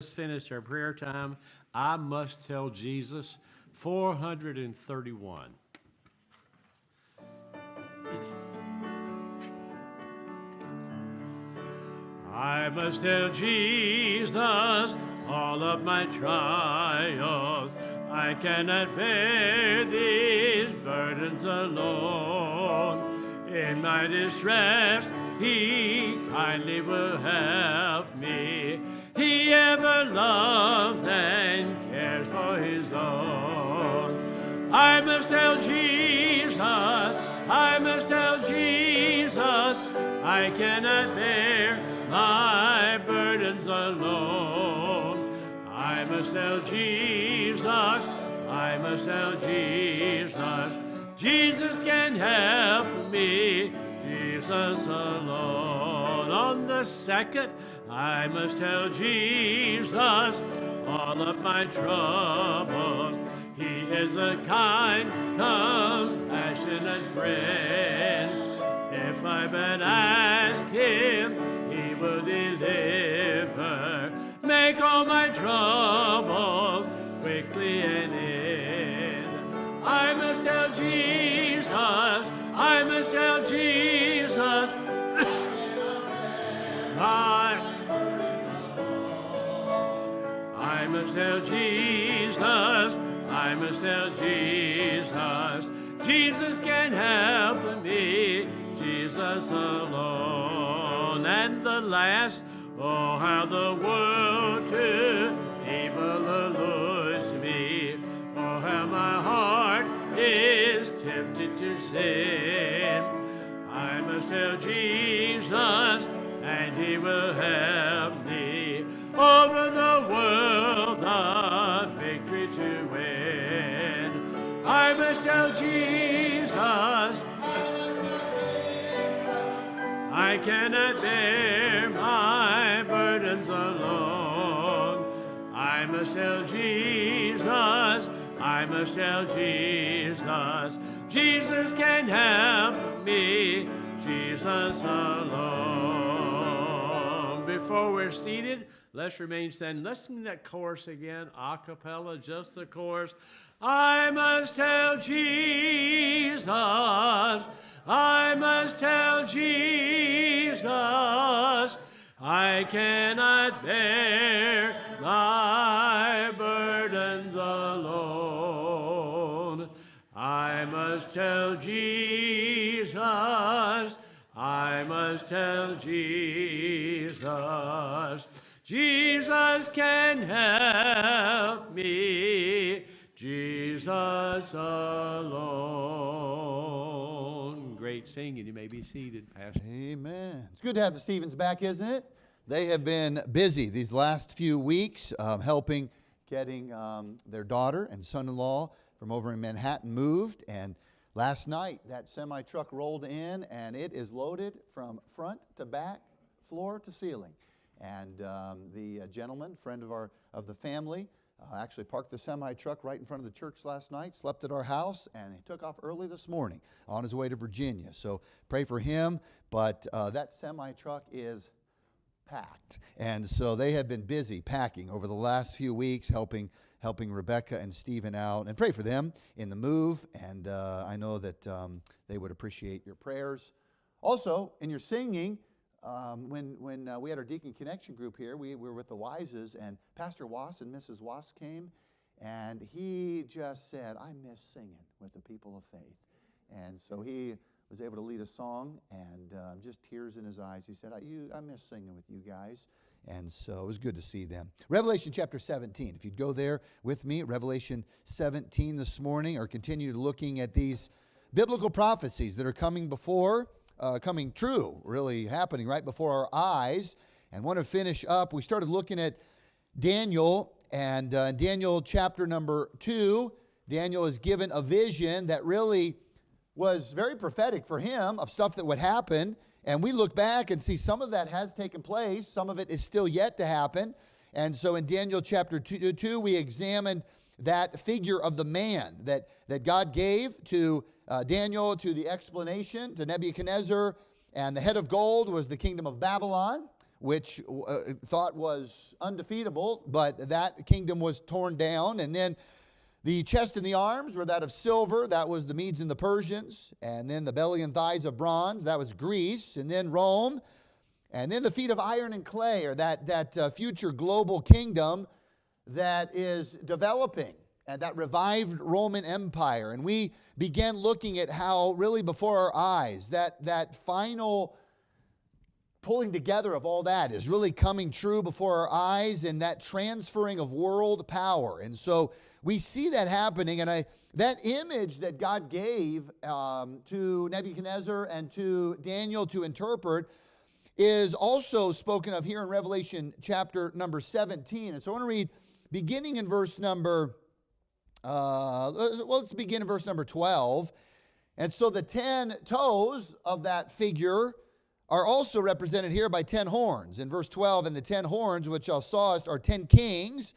Finished our prayer time. I must tell Jesus, 431. I must tell Jesus all of my trials. I cannot bear these burdens alone. In my distress, He kindly will help me. He ever loves and cares for His own. I must tell Jesus, I must tell Jesus, I cannot bear my burdens alone. I must tell Jesus, I must tell Jesus, Jesus can help me, Jesus alone. On the second, I must tell Jesus all of my troubles. He is a kind, compassionate friend. If I but ask Him, He will deliver. Make all my troubles quickly an end. I must tell Jesus, I must tell Jesus, I must tell Jesus, I must tell Jesus, Jesus can help me, Jesus alone. And the last, oh, how the world to evil allures me. Oh, how my heart is tempted to sin. I must tell Jesus, and He will help me over the world the victory to win. I must tell Jesus, I cannot bear my burdens alone. I must tell Jesus, I must tell Jesus, Jesus can help me, Jesus alone. Before we're seated, let's remain standing. Let's sing that chorus again, a cappella, just the chorus. I must tell Jesus, I must tell Jesus, I cannot bear my burdens alone. I must tell Jesus, I must tell Jesus, Jesus can help me, Jesus alone. Great singing. You may be seated, Pastor. Amen. It's good to have the Stevens back, isn't it? They have been busy these last few weeks helping getting their daughter and son-in-law from over in Manhattan moved. And last night, that semi-truck rolled in, and it is loaded from front to back, floor to ceiling. And the gentleman, friend of the family, actually parked the semi-truck right in front of the church last night, slept at our house, and he took off early this morning on his way to Virginia. So pray for him, but that semi-truck is packed. And so they have been busy packing over the last few weeks, helping Rebecca and Stephen out, and pray for them in the move. And I know that they would appreciate your prayers. Also, in your singing, when we had our Deacon Connection group here, we were with the Wises, and Pastor Wass and Mrs. Wass came, and he just said, I miss singing with the people of faith. And so he was able to lead a song, and just tears in his eyes. He said, I miss singing with you guys. And so it was good to see them. Revelation chapter 17. If you'd go there with me, Revelation 17 this morning, or continue looking at these biblical prophecies that are coming true, really happening right before our eyes. And want to finish up. We started looking at Daniel, and Daniel chapter number 2, Daniel is given a vision that really was very prophetic for him of stuff that would happen. And we look back and see some of that has taken place. Some of it is still yet to happen. And so in Daniel chapter 2 we examined that figure of the man that God gave to Daniel, to the explanation, to Nebuchadnezzar. And the head of gold was the kingdom of Babylon. which thought was undefeatable, but that kingdom was torn down. And then the chest and the arms were that of silver. That was the Medes and the Persians. And then the belly and thighs of bronze. That was Greece. And then Rome. And then the feet of iron and clay, or that future global kingdom that is developing, and that revived Roman Empire. And we began looking at how really before our eyes that final pulling together of all that is really coming true before our eyes, and that transferring of world power. And so we see that happening, and that image that God gave to Nebuchadnezzar and to Daniel to interpret is also spoken of here in Revelation chapter number 17. And so I want to read beginning in verse number, let's begin in verse number 12. And so the 10 toes of that figure are also represented here by 10 horns. In verse 12, and the 10 horns which thou sawest are 10 kings,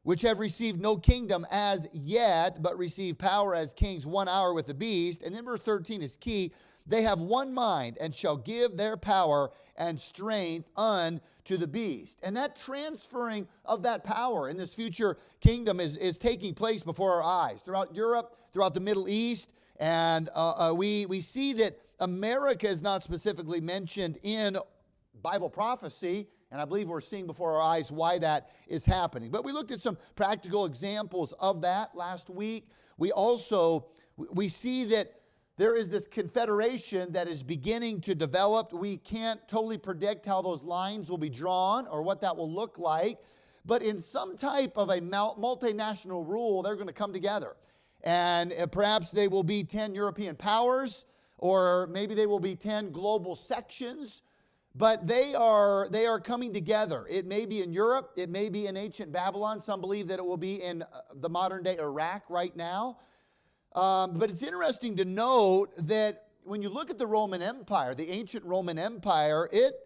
which have received no kingdom as yet, but receive power as kings 1 hour with the beast. And then verse 13 is key. They have one mind, and shall give their power and strength unto the beast. And that transferring of that power in this future kingdom is taking place before our eyes throughout Europe, throughout the Middle East. And we see that America is not specifically mentioned in Bible prophecy, and I believe we're seeing before our eyes why that is happening. But we looked at some practical examples of that last week. We see that there is this confederation that is beginning to develop. We can't totally predict how those lines will be drawn or what that will look like. But in some type of a multinational rule, they're going to come together. And perhaps they will be 10 European powers, or maybe they will be 10 global sections. But they are coming together. It may be in Europe. It may be in ancient Babylon. Some believe that it will be in the modern day Iraq right now. But it's interesting to note that when you look at the Roman Empire, the ancient Roman Empire, it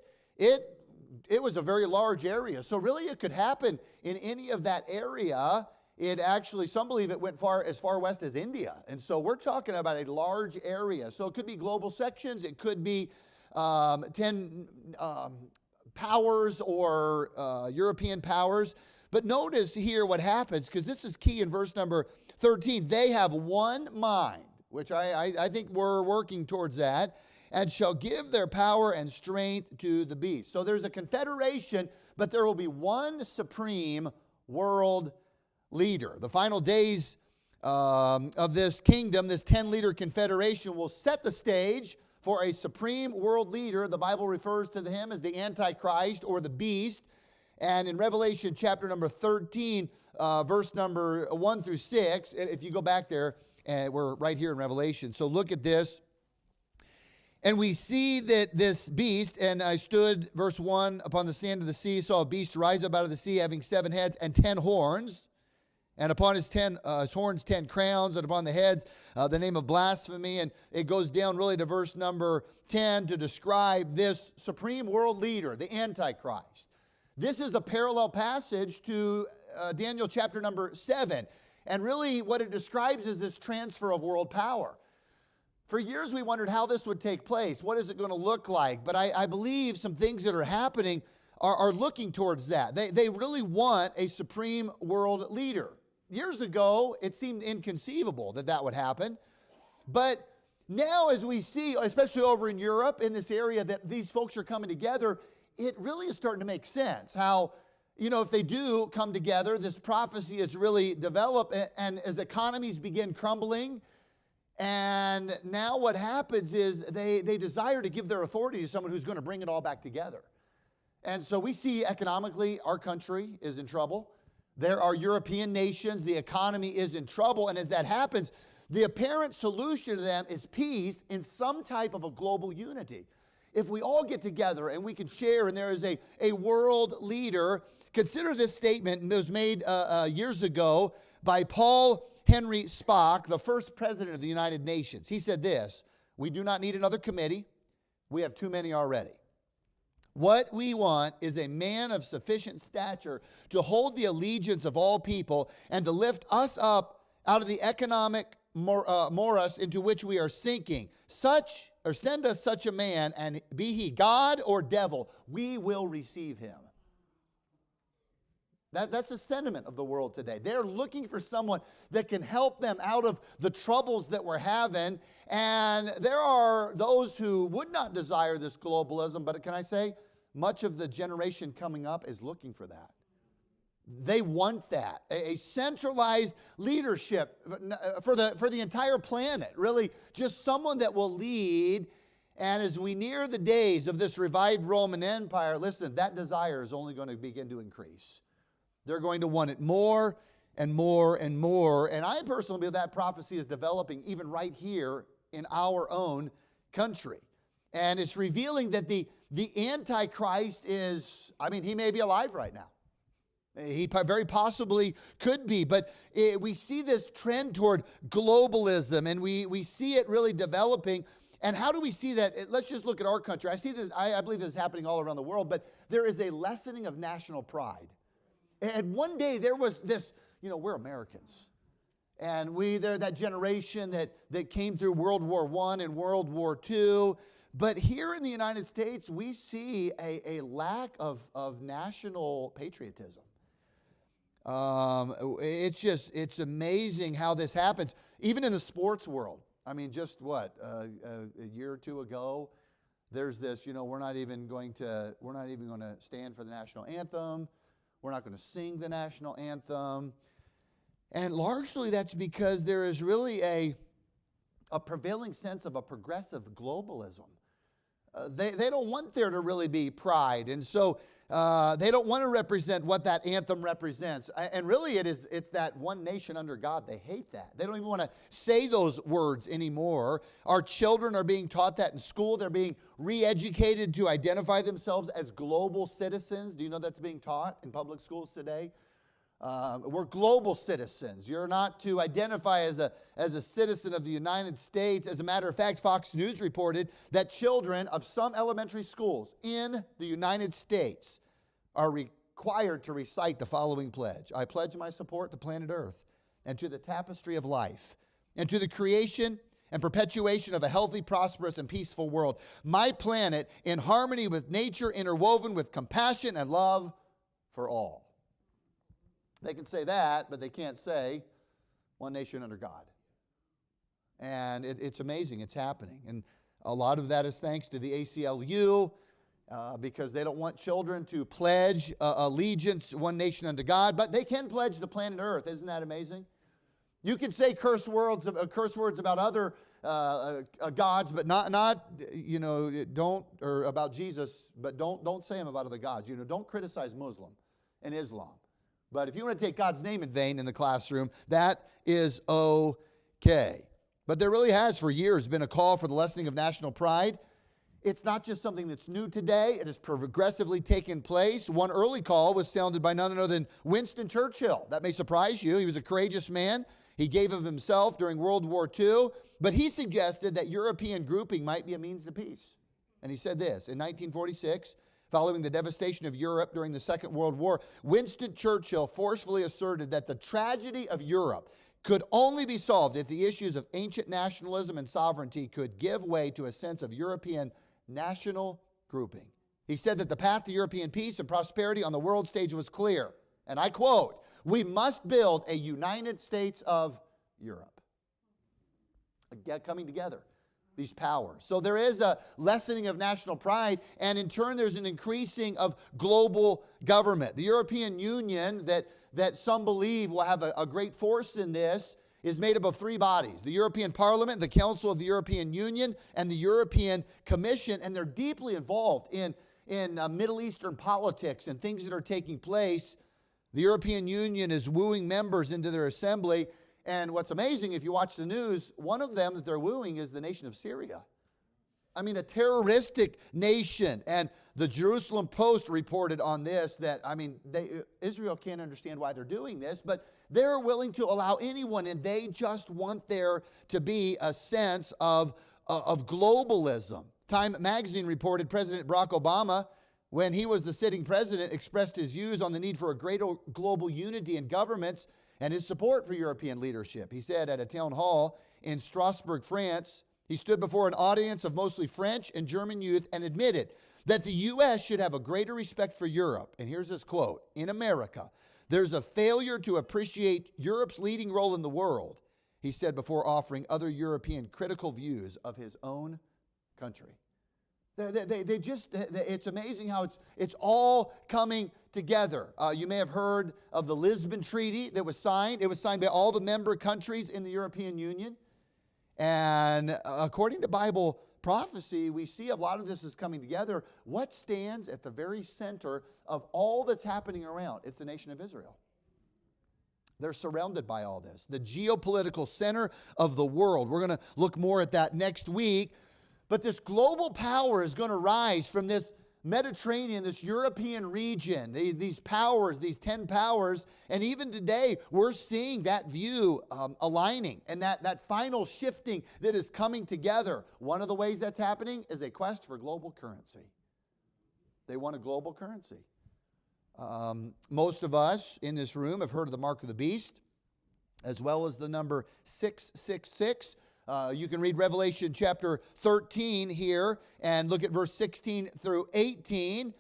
was a very large area. So really it could happen in any of that area. It actually, some believe it went as far west as India. And so we're talking about a large area. So it could be global sections. It could be 10 powers or European powers. But notice here what happens, because this is key in verse number 13. They have one mind, which I think we're working towards that, and shall give their power and strength to the beast. So there's a confederation, but there will be one supreme world leader. The final days of this kingdom, this 10-leader confederation, will set the stage for a supreme world leader. The Bible refers to him as the Antichrist or the beast. And in Revelation chapter number 13, verse number 1 through 6, if you go back there, we're right here in Revelation. So look at this. And we see that this beast, and I stood, verse 1, upon the sand of the sea, saw a beast rise up out of the sea, having 7 heads and 10 horns. And upon his horns 10 crowns, and upon the heads the name of blasphemy. And it goes down really to verse number 10 to describe this supreme world leader, the Antichrist. This is a parallel passage to Daniel chapter number 7. And really what it describes is this transfer of world power. For years we wondered how this would take place. What is it going to look like? But I believe some things that are happening are looking towards that. They really want a supreme world leader. Years ago, it seemed inconceivable that would happen. But now as we see, especially over in Europe, in this area, that these folks are coming together, it really is starting to make sense how, if they do come together, this prophecy is really developed, and as economies begin crumbling, and now what happens is they desire to give their authority to someone who's going to bring it all back together. And so we see economically our country is in trouble. There are European nations, the economy is in trouble, and as that happens, the apparent solution to them is peace in some type of a global unity. If we all get together and we can share, and there is a world leader, consider this statement. It was made years ago by Paul Henry Spaak, the first president of the United Nations. He said this: "We do not need another committee. We have too many already. What we want is a man of sufficient stature to hold the allegiance of all people and to lift us up out of the economic morass into which we are sinking. Such or send us such a man, and be he God or devil, we will receive him. That's a sentiment of the world today. They're looking for someone that can help them out of the troubles that we're having. And there are those who would not desire this globalism, but can I say, much of the generation coming up is looking for that. They want that, a centralized leadership for the entire planet, really just someone that will lead. And as we near the days of this revived Roman Empire, listen, that desire is only going to begin to increase. They're going to want it more and more and more. And I personally believe that prophecy is developing even right here in our own country. And it's revealing that the Antichrist is, he may be alive right now. He very possibly could be. But we see this trend toward globalism, and we see it really developing. And how do we see that? Let's just look at our country. I see this. I believe this is happening all around the world, but there is a lessening of national pride. And one day there was this, we're Americans. And they're that generation that came through World War I and World War II. But here in the United States, we see a lack of national patriotism. It's amazing how this happens. Even in the sports world. Just a year or two ago, there's this, we're not even going to stand for the national anthem. We're not going to sing the national anthem. And largely that's because there is really a prevailing sense of a progressive globalism. They don't want there to really be pride. And so they don't want to represent what that anthem represents. And really it's that one nation under God. They hate that. They don't even want to say those words anymore. Our children are being taught that in school. They're being re-educated to identify themselves as global citizens. Do you know that's being taught in public schools today? We're global citizens. You're not to identify as a citizen of the United States. As a matter of fact, Fox News reported that children of some elementary schools in the United States are required to recite the following pledge. I pledge my support to planet Earth and to the tapestry of life and to the creation and perpetuation of a healthy, prosperous, and peaceful world. My planet in harmony with nature, interwoven with compassion and love for all. They can say that, but they can't say one nation under God. And it's amazing. It's happening. And a lot of that is thanks to the ACLU because they don't want children to pledge allegiance, one nation under God, but they can pledge to planet Earth. Isn't that amazing? You can say curse words about other gods, but not don't, or about Jesus, but don't say them about other gods. Don't criticize Muslim and Islam. But if you want to take God's name in vain in the classroom, that is okay. But there really has for years been a call for the lessening of national pride. It's not just something that's new today. It has progressively taken place. One early call was sounded by none other than Winston Churchill. That may surprise you. He was a courageous man. He gave of himself during World War II. But he suggested that European grouping might be a means to peace. And he said this, in 1946, following the devastation of Europe during the Second World War, Winston Churchill forcefully asserted that the tragedy of Europe could only be solved if the issues of ancient nationalism and sovereignty could give way to a sense of European national grouping. He said that the path to European peace and prosperity on the world stage was clear. And I quote, "We must build a United States of Europe." Coming together. These powers. So there is a lessening of national pride, and in turn there's an increasing of global government. The European Union that some believe will have a great force in this is made up of three bodies: the European Parliament, the Council of the European Union, and the European Commission, and they're deeply involved in Middle Eastern politics and things that are taking place. The European Union is wooing members into their assembly. And what's amazing, if you watch the news, one of them that they're wooing is the nation of Syria. A terroristic nation. And the Jerusalem Post reported on this that, Israel can't understand why they're doing this, but they're willing to allow anyone, and they just want there to be a sense of globalism. Time magazine reported President Barack Obama, when he was the sitting president, expressed his views on the need for a greater global unity in governments and his support for European leadership. He said at a town hall in Strasbourg, France, He stood before an audience of mostly French and German youth and admitted that the U.S. should have a greater respect for Europe. And here's his quote: "In America, there's a failure to appreciate Europe's leading role in the world," he said before offering other European critical views of his own country. They just, it's amazing how it's all coming together. You may have heard of the Lisbon Treaty that was signed. It was signed by all the member countries in the European Union. And according to Bible prophecy, we see a lot of this is coming together. What stands at the very center of all that's happening around? It's the nation of Israel. They're surrounded by all this. The geopolitical center of the world. We're going to look more at that next week. But this global power is going to rise from this Mediterranean, this European region, these powers, these 10 powers. And even today, we're seeing that view aligning and that final shifting that is coming together. One of the ways that's happening is a quest for global currency. They want a global currency. Most of us in this room have heard of the mark of the beast, as well as the number 666. You can read Revelation chapter 13 here and look at verse 16 through 18.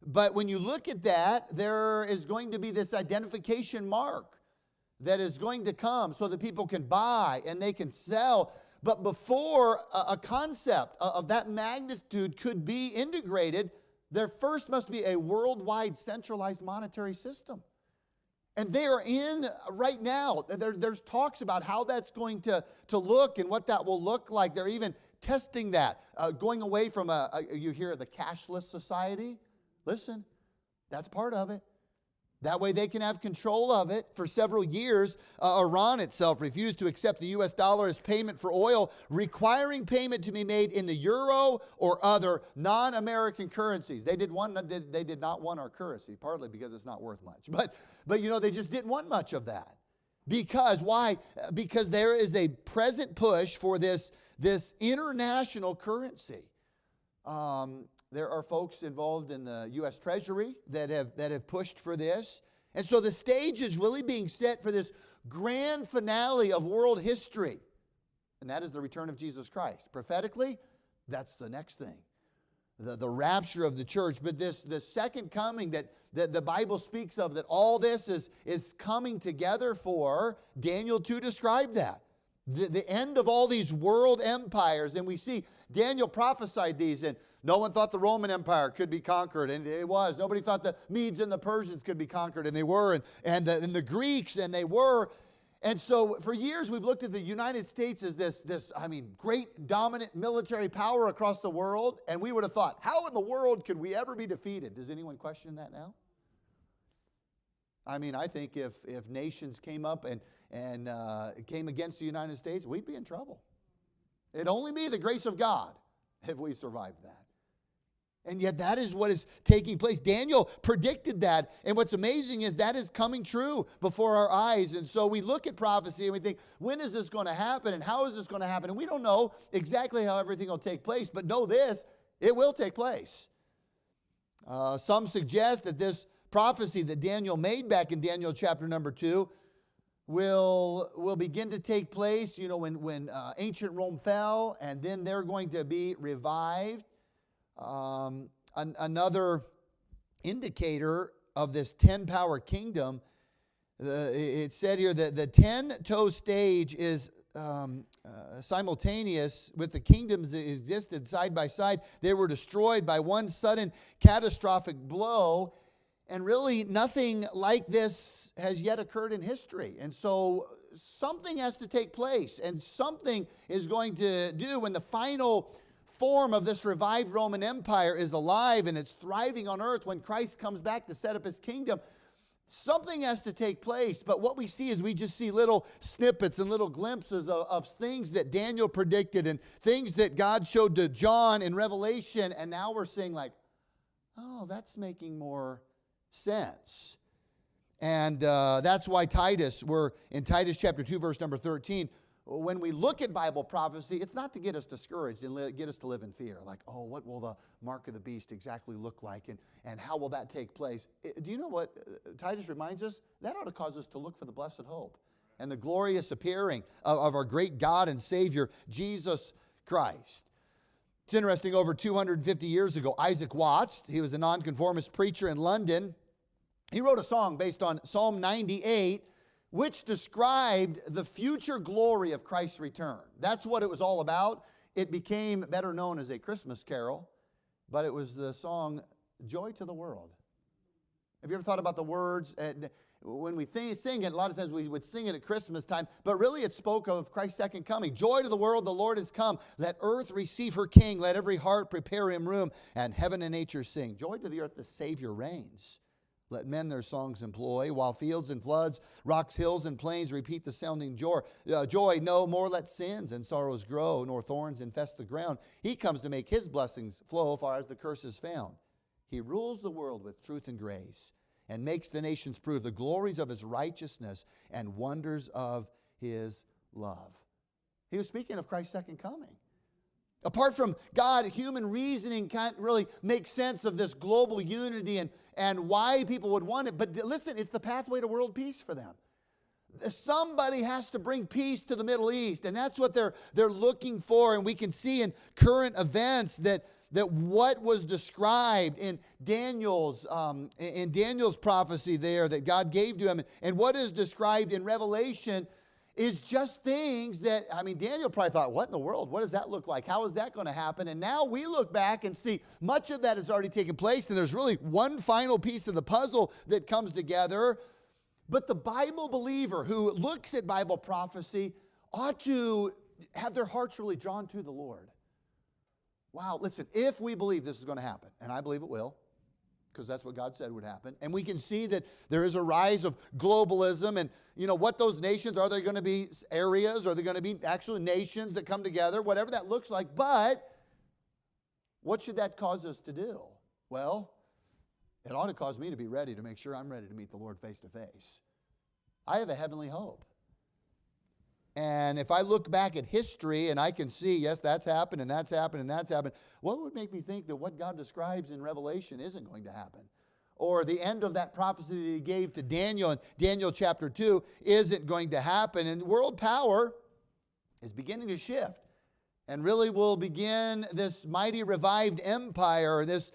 But when you look at that, there is going to be this identification mark that is going to come so that people can buy and they can sell. But before a concept of that magnitude could be integrated, there first must be a worldwide centralized monetary system. And they are in right now. There's talks about how that's going to look and what that will look like. They're even testing that, going away from you hear the cashless society. Listen, that's part of it. That way they can have control of it. For several years, Iran itself refused to accept the U.S. dollar as payment for oil, requiring payment to be made in the euro or other non-American currencies. They did not want our currency, partly because it's not worth much. But you know, they just didn't want much of that. Because, why? Because there is a present push for this international currency. There are folks involved in the U.S. Treasury that have pushed for this. And so the stage is really being set for this grand finale of world history. And that is the return of Jesus Christ. Prophetically, that's the next thing. The rapture of the church. But the second coming that the Bible speaks of, that all this is coming together for, Daniel 2 described that. The end of all these world empires. And we see Daniel prophesied these, and no one thought the Roman Empire could be conquered, and it was. Nobody thought the Medes and the Persians could be conquered, and they were, and the Greeks, and they were. And so for years we've looked at the United States as this great dominant military power across the world, and we would have thought, how in the world could we ever be defeated? Does anyone question that now? I mean, I think if nations came up and came against the United States, we'd be in trouble. It'd only be the grace of God if we survived that. And yet that is what is taking place. Daniel predicted that. And what's amazing is that is coming true before our eyes. And so we look at prophecy and we think, when is this going to happen? And how is this going to happen? And we don't know exactly how everything will take place. But know this, it will take place. Some suggest that this prophecy that Daniel made back in Daniel chapter number 2 will begin to take place, you know, when ancient Rome fell, and then they're going to be revived. Another indicator of this 10-power kingdom, it said here that the 10-toe stage is simultaneous with the kingdoms that existed side by side. They were destroyed by one sudden catastrophic blow. And really, nothing like this has yet occurred in history. And so something has to take place, and something is going to do when the final form of this revived Roman Empire is alive and it's thriving on earth. When Christ comes back to set up his kingdom, something has to take place. But what we see is we just see little snippets and little glimpses of things that Daniel predicted and things that God showed to John in Revelation. And now we're seeing like, oh, that's making more sense. And that's why we're in Titus chapter 2, verse number 13. When we look at Bible prophecy, it's not to get us discouraged and get us to live in fear. Like, oh, what will the mark of the beast exactly look like? And how will that take place? Do you know what Titus reminds us? That ought to cause us to look for the blessed hope and the glorious appearing of our great God and Savior, Jesus Christ. It's interesting, over 250 years ago, Isaac Watts, he was a nonconformist preacher in London. He wrote a song based on Psalm 98, which described the future glory of Christ's return. That's what it was all about. It became better known as a Christmas carol, but it was the song, Joy to the World. Have you ever thought about the words? And when we sing it, a lot of times we would sing it at Christmas time, but really it spoke of Christ's second coming. Joy to the world, the Lord has come. Let earth receive her King. Let every heart prepare him room, and heaven and nature sing. Joy to the earth, the Savior reigns. Let men their songs employ, while fields and floods, rocks, hills, and plains repeat the sounding joy. No more let sins and sorrows grow, nor thorns infest the ground. He comes to make his blessings flow far as the curse is found. He rules the world with truth and grace, and makes the nations prove the glories of his righteousness and wonders of his love. He was speaking of Christ's second coming. Apart from God, human reasoning can't really make sense of this global unity and why people would want it. But listen, it's the pathway to world peace for them. Somebody has to bring peace to the Middle East, and that's what they're looking for. And we can see in current events that what was described in Daniel's prophecy there that God gave to him, and what is described in Revelation is just things that, Daniel probably thought, what in the world? What does that look like? How is that going to happen? And now we look back and see much of that has already taken place, and there's really one final piece of the puzzle that comes together. But the Bible believer who looks at Bible prophecy ought to have their hearts really drawn to the Lord. Wow, listen, if we believe this is going to happen, and I believe it will, because that's what God said would happen, and we can see that there is a rise of globalism, and what those nations, are they going to be areas, are they going to be actually nations that come together, whatever that looks like, but what should that cause us to do? Well, it ought to cause me to be ready to make sure I'm ready to meet the Lord face to face. I have a heavenly hope. And if I look back at history and I can see, yes, that's happened and that's happened and that's happened, what would make me think that what God describes in Revelation isn't going to happen? Or the end of that prophecy that he gave to Daniel in Daniel chapter 2 isn't going to happen. And world power is beginning to shift and really will begin this mighty revived empire, this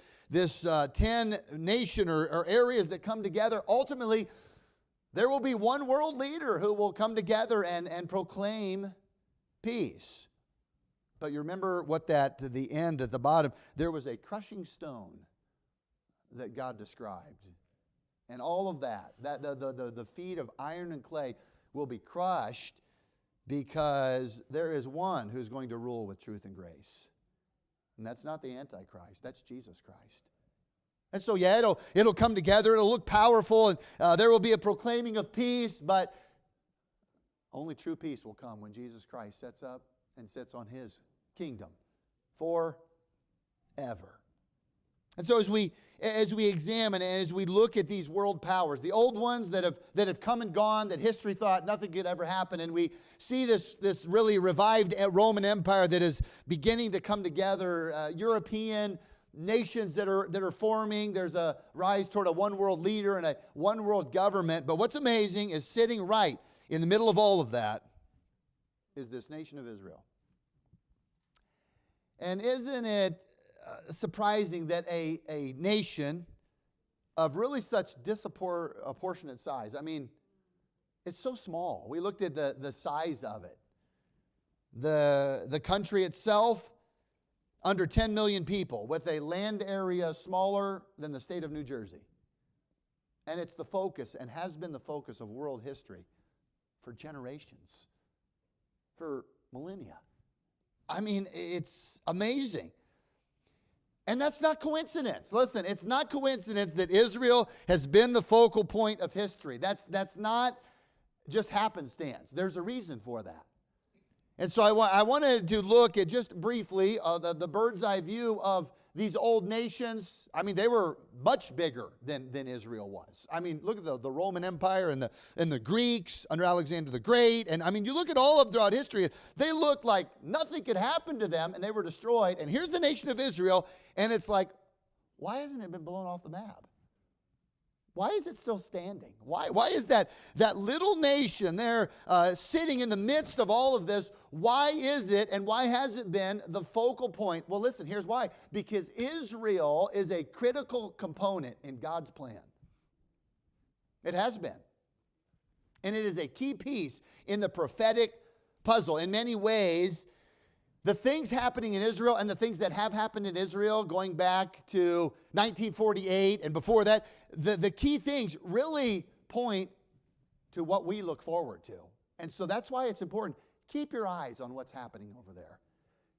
10 nation or areas that come together. Ultimately, there will be one world leader who will come together and proclaim peace. But you remember what to the end at the bottom, there was a crushing stone that God described. And all of that the feet of iron and clay will be crushed because there is one who's going to rule with truth and grace. And that's not the Antichrist, that's Jesus Christ. And so, yeah, it'll come together. It'll look powerful, and there will be a proclaiming of peace. But only true peace will come when Jesus Christ sets up and sits on his kingdom forever. And so, as we examine and as we look at these world powers, the old ones that have come and gone, that history thought nothing could ever happen, and we see this really revived Roman Empire that is beginning to come together, European nations that are forming. There's a rise toward a one world leader and a one world government. But what's amazing is sitting right in the middle of all of that is this nation of Israel. And isn't it surprising that a nation of really such disproportionate size, it's so small. We looked at the size of it. The country itself, under 10 million people, with a land area smaller than the state of New Jersey. And it's the focus, and has been the focus of world history for generations, for millennia. It's amazing. And that's not coincidence. Listen, it's not coincidence that Israel has been the focal point of history. That's not just happenstance. There's a reason for that. And so I wanted to look at just briefly the bird's eye view of these old nations. They were much bigger than Israel was. Look at the Roman Empire and the Greeks under Alexander the Great. And you look at all of throughout history, they looked like nothing could happen to them and they were destroyed. And here's the nation of Israel, and it's like, why hasn't it been blown off the map? Why is it still standing? Why is that little nation there sitting in the midst of all of this? Why is it, and why has it been the focal point? Well, listen, here's why. Because Israel is a critical component in God's plan. It has been. And it is a key piece in the prophetic puzzle. In many ways, the things happening in Israel and the things that have happened in Israel going back to 1948 and before that, the key things really point to what we look forward to. And so that's why it's important. Keep your eyes on what's happening over there.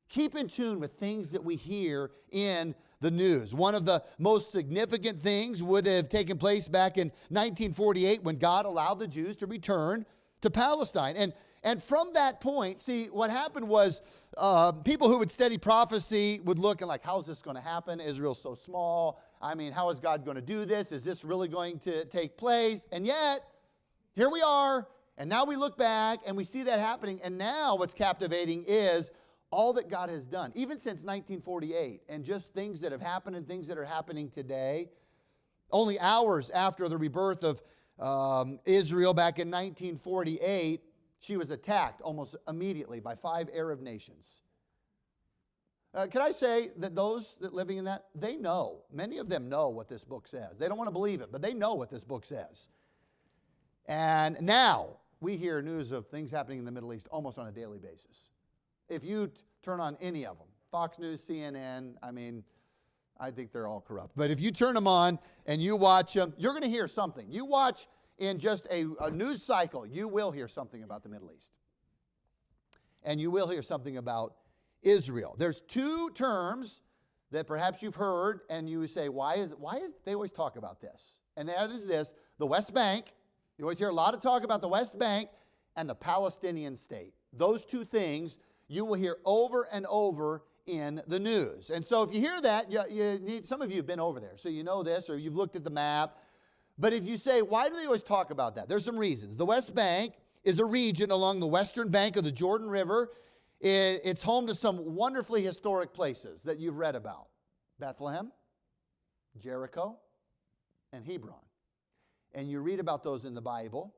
Keep in tune with things that we hear in the news. One of the most significant things would have taken place back in 1948 when God allowed the Jews to return to Palestine. And from that point, see, what happened was people who would study prophecy would look and like, how's this going to happen? Israel's so small. I mean, how is God going to do this? Is this really going to take place? And yet, here we are, and now we look back and we see that happening. And now what's captivating is all that God has done, even since 1948, and just things that have happened and things that are happening today. Only hours after the rebirth of Israel back in 1948, she was attacked almost immediately by 5 Arab nations. Can I say that those that living in that, they know, many of them know what this book says. They don't want to believe it, but they know what this book says. And now we hear news of things happening in the Middle East almost on a daily basis. If you turn on any of them, Fox News, CNN, I mean, I think they're all corrupt. But if you turn them on and you watch them, you're going to hear something. You watch in just a news cycle, you will hear something about the Middle East. And you will hear something about Israel. There's 2 terms that perhaps you've heard, and you say, why is they always talk about this? And that is this, the West Bank. You always hear a lot of talk about the West Bank and the Palestinian state. Those 2 things you will hear over and over in the news. And so if you hear that, you need, some of you have been over there, so you know this, or you've looked at the map. But if you say, why do they always talk about that? There's some reasons. The West Bank is a region along the western bank of the Jordan River. It's home to some wonderfully historic places that you've read about. Bethlehem, Jericho, and Hebron. And you read about those in the Bible.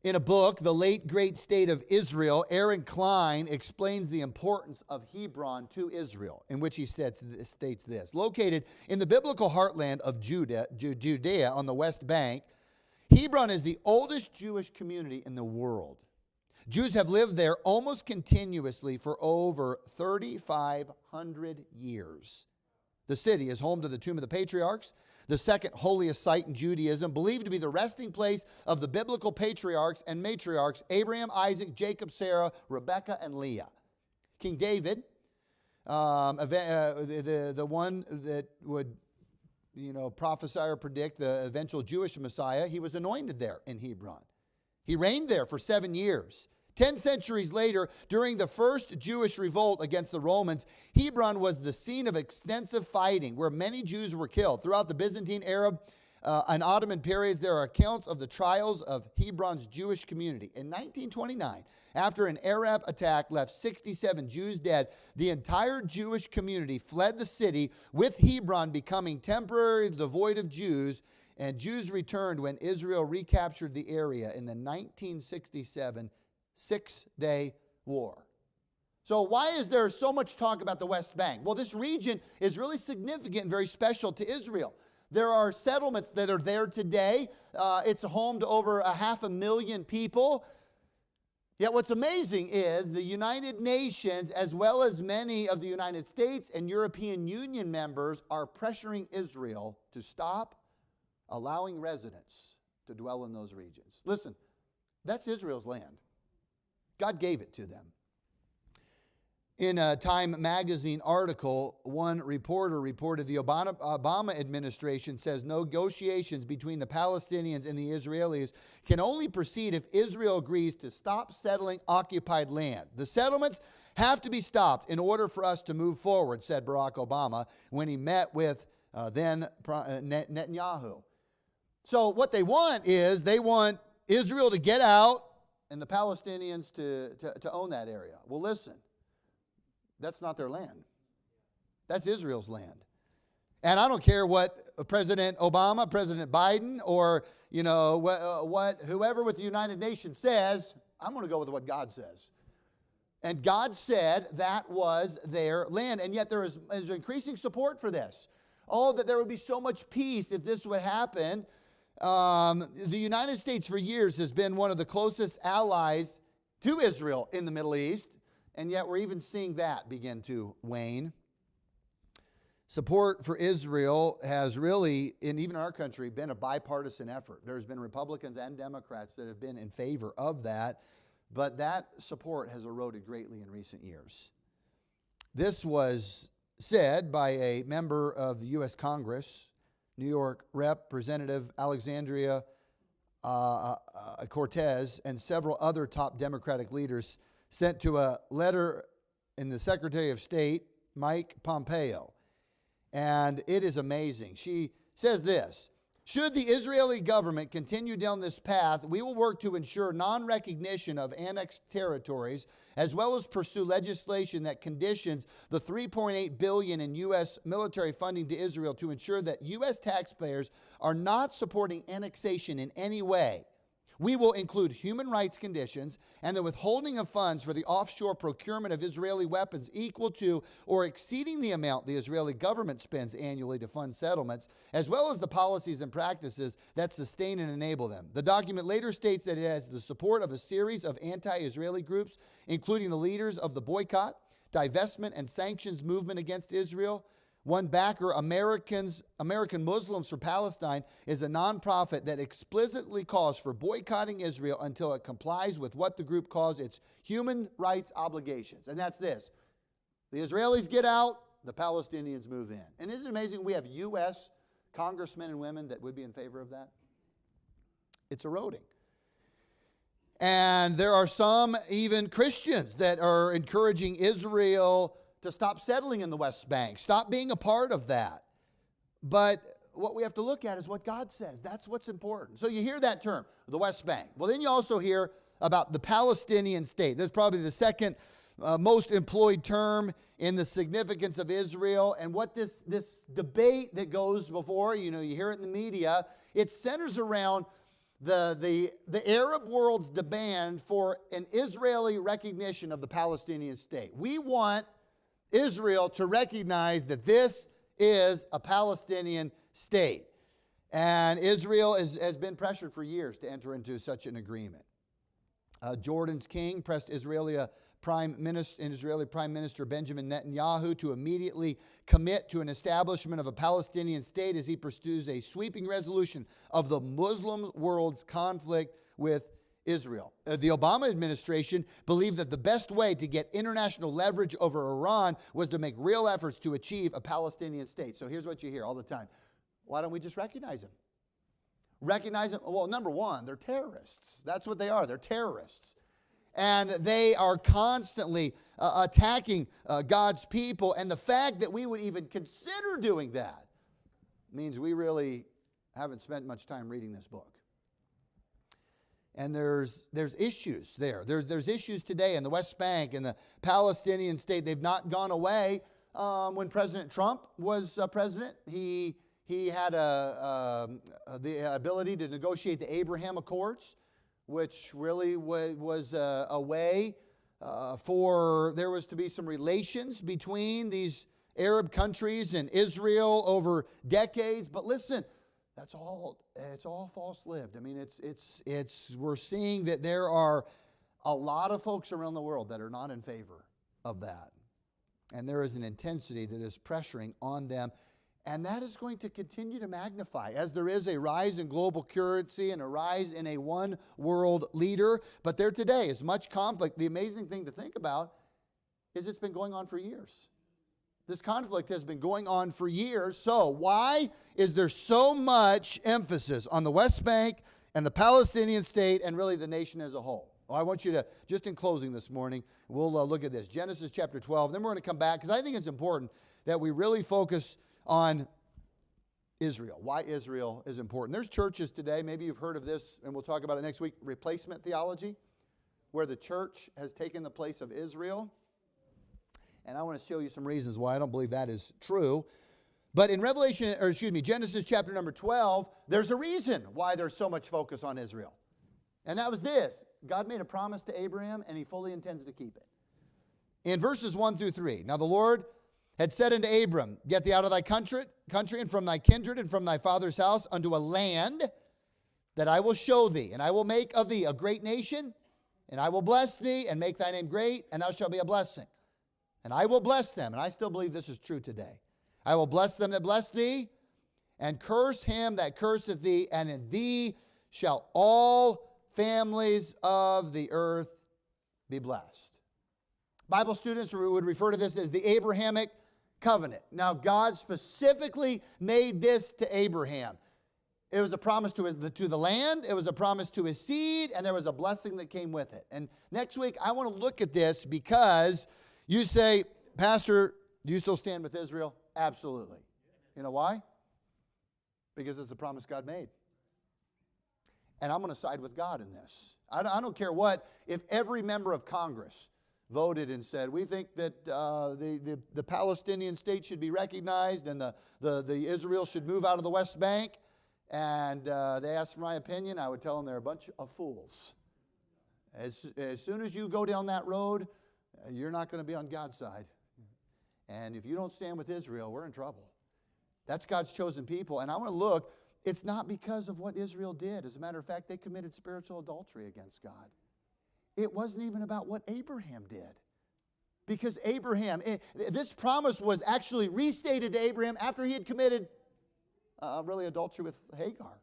In a book, The Late Great State of Israel, Aaron Klein explains the importance of Hebron to Israel, in which he states this. Located in the biblical heartland of Judea on the West Bank, Hebron is the oldest Jewish community in the world. Jews have lived there almost continuously for over 3,500 years. The city is home to the Tomb of the Patriarchs, the second holiest site in Judaism, believed to be the resting place of the biblical patriarchs and matriarchs, Abraham, Isaac, Jacob, Sarah, Rebekah, and Leah. King David, the one that would, prophesy or predict the eventual Jewish Messiah, he was anointed there in Hebron. He reigned there for 7 years. 10 centuries later, during the first Jewish revolt against the Romans, Hebron was the scene of extensive fighting where many Jews were killed. Throughout the Byzantine, Arab, and Ottoman periods, there are accounts of the trials of Hebron's Jewish community. In 1929, after an Arab attack left 67 Jews dead, the entire Jewish community fled the city, with Hebron becoming temporarily devoid of Jews, and Jews returned when Israel recaptured the area in the 1967 Six-Day War. So why is there so much talk about the West Bank? Well, this region is really significant and very special to Israel. There are settlements that are there today. It's home to over 500,000 people. Yet what's amazing is the United Nations, as well as many of the United States and European Union members, are pressuring Israel to stop allowing residents to dwell in those regions. Listen, that's Israel's land. God gave it to them. In a Time magazine article, one reporter reported the Obama administration says negotiations between the Palestinians and the Israelis can only proceed if Israel agrees to stop settling occupied land. The settlements have to be stopped in order for us to move forward, said Barack Obama when he met with then Netanyahu. So what they want is they want Israel to get out and the Palestinians to own that area. Well, listen, that's not their land. That's Israel's land. And I don't care what President Obama, President Biden, or whoever with the United Nations says, I'm going to go with what God says. And God said that was their land. And yet there is increasing support for this. Oh, that there would be so much peace if this would happen. The United States for years has been one of the closest allies to Israel in the Middle East. And yet we're even seeing that begin to wane. Support for Israel has really, in even our country, been a bipartisan effort. There's been Republicans and Democrats that have been in favor of that. But that support has eroded greatly in recent years. This was said by a member of the U.S. Congress, New York Representative Alexandria Cortez, and several other top Democratic leaders sent to a letter in the Secretary of State, Mike Pompeo. And it is amazing. She says this: should the Israeli government continue down this path, we will work to ensure non-recognition of annexed territories, as well as pursue legislation that conditions the $3.8 billion in U.S. military funding to Israel to ensure that U.S. taxpayers are not supporting annexation in any way. We will include human rights conditions and the withholding of funds for the offshore procurement of Israeli weapons equal to or exceeding the amount the Israeli government spends annually to fund settlements, as well as the policies and practices that sustain and enable them. The document later states that it has the support of a series of anti-Israeli groups, including the leaders of the boycott, divestment, and sanctions movement against Israel. One backer, American Muslims for Palestine, is a nonprofit that explicitly calls for boycotting Israel until it complies with what the group calls its human rights obligations. And that's this: the Israelis get out, the Palestinians move in. And isn't it amazing we have U.S. congressmen and women that would be in favor of that? It's eroding. And there are some, even Christians, that are encouraging Israel to stop settling in the West Bank, stop being a part of that. But what we have to look at is what God says. That's what's important. So you hear that term, the West Bank. Well, then you also hear about the Palestinian state. That's probably the second most employed term in the significance of Israel. And what this debate that goes before, you hear it in the media, it centers around the Arab world's demand for an Israeli recognition of the Palestinian state. We want Israel to recognize that this is a Palestinian state. And Israel has been pressured for years to enter into such an agreement. Jordan's king pressed Israeli Prime Minister Benjamin Netanyahu to immediately commit to an establishment of a Palestinian state as he pursues a sweeping resolution of the Muslim world's conflict with Israel. The Obama administration believed that the best way to get international leverage over Iran was to make real efforts to achieve a Palestinian state. So here's what you hear all the time: why don't we just recognize them? Recognize them? Well, number one, they're terrorists. That's what they are. They're terrorists. And they are constantly attacking God's people. And the fact that we would even consider doing that means we really haven't spent much time reading this book. And there's issues there. There's issues today in the West Bank and the Palestinian state. They've not gone away. When President Trump was president, he had the ability to negotiate the Abraham Accords, which really was a way for there was to be some relations between these Arab countries and Israel over decades. But listen, it's all false-lived. I mean, we're seeing that there are a lot of folks around the world that are not in favor of that. And there is an intensity that is pressuring on them. And that is going to continue to magnify as there is a rise in global currency and a rise in a one world leader. But there today is much conflict. The amazing thing to think about is it's been going on for years. This conflict has been going on for years. So why is there so much emphasis on the West Bank and the Palestinian state and really the nation as a whole? Well, I want you to, just in closing this morning, we'll look at this. Genesis chapter 12. Then we're going to come back because I think it's important that we really focus on Israel. Why Israel is important. There's churches today, maybe you've heard of this, and we'll talk about it next week, replacement theology, where the church has taken the place of Israel. And I want to show you some reasons why I don't believe that is true. But in Genesis chapter number 12, there's a reason why there's so much focus on Israel. And that was this. God made a promise to Abraham, and he fully intends to keep it. In verses 1 through 3, now the Lord had said unto Abram, get thee out of thy country and from thy kindred and from thy father's house unto a land that I will show thee, and I will make of thee a great nation, and I will bless thee and make thy name great, and thou shalt be a blessing. And I will bless them, and I still believe this is true today. I will bless them that bless thee, and curse him that curseth thee, and in thee shall all families of the earth be blessed. Bible students would refer to this as the Abrahamic covenant. Now, God specifically made this to Abraham. It was a promise to the land, it was a promise to his seed, and there was a blessing that came with it. And next week, I want to look at this because you say, Pastor, do you still stand with Israel? Absolutely. You know why? Because it's a promise God made. And I'm going to side with God in this. I don't care what, if every member of Congress voted and said, we think that the Palestinian state should be recognized and the Israel should move out of the West Bank, and they asked for my opinion, I would tell them they're a bunch of fools. As soon as you go down that road, you're not going to be on God's side. And if you don't stand with Israel, we're in trouble. That's God's chosen people. And I want to look, it's not because of what Israel did. As a matter of fact, they committed spiritual adultery against God. It wasn't even about what Abraham did. Because Abraham, this promise was actually restated to Abraham after he had committed really adultery with Hagar.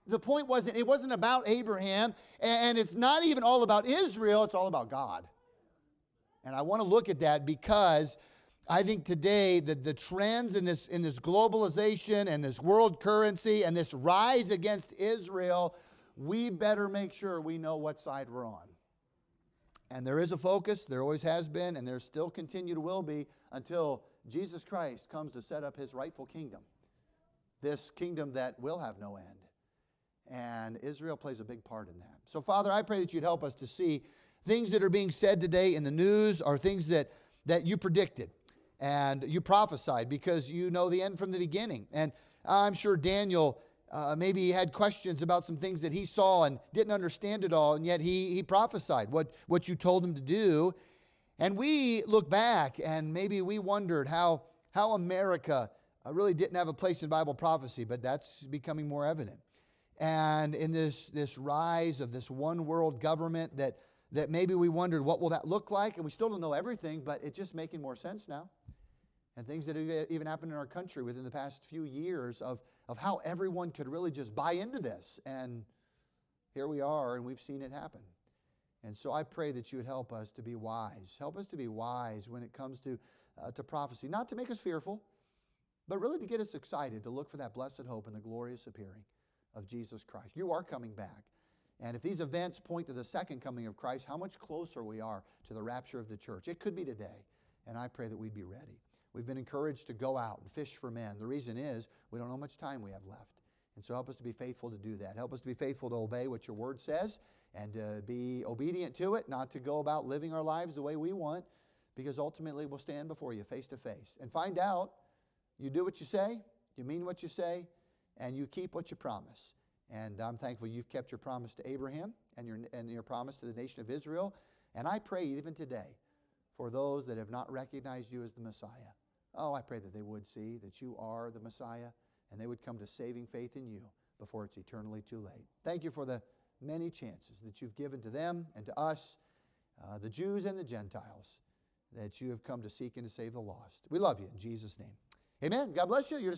The point wasn't, it wasn't about Abraham, and it's not even all about Israel, it's all about God. And I want to look at that because I think today the trends in this globalization and this world currency and this rise against Israel, we better make sure we know what side we're on. And there is a focus, there always has been, and there still continue to will be until Jesus Christ comes to set up his rightful kingdom. This kingdom that will have no end. And Israel plays a big part in that. So Father, I pray that you'd help us to see things that are being said today in the news are things that you predicted and you prophesied because you know the end from the beginning. And I'm sure Daniel maybe he had questions about some things that he saw and didn't understand it all, and yet he prophesied what you told him to do. And we look back and maybe we wondered how America really didn't have a place in Bible prophecy, but that's becoming more evident. And in this rise of this one world government that maybe we wondered what will that look like, and we still don't know everything, but it's just making more sense now. And things that have even happened in our country within the past few years of how everyone could really just buy into this. And here we are, and we've seen it happen. And so I pray that you would help us to be wise. Help us to be wise when it comes to prophecy. Not to make us fearful, but really to get us excited to look for that blessed hope and the glorious appearing of Jesus Christ. You are coming back. And if these events point to the second coming of Christ, how much closer we are to the rapture of the church. It could be today. And I pray that we'd be ready. We've been encouraged to go out and fish for men. The reason is we don't know how much time we have left. And so help us to be faithful to do that. Help us to be faithful to obey what your word says and to be obedient to it, not to go about living our lives the way we want, because ultimately we'll stand before you face to face and find out you do what you say, you mean what you say, and you keep what you promise. And I'm thankful you've kept your promise to Abraham and your promise to the nation of Israel. And I pray even today for those that have not recognized you as the Messiah. Oh, I pray that they would see that you are the Messiah and they would come to saving faith in you before it's eternally too late. Thank you for the many chances that you've given to them and to us, the Jews and the Gentiles, that you have come to seek and to save the lost. We love you in Jesus' name. Amen. God bless you. You're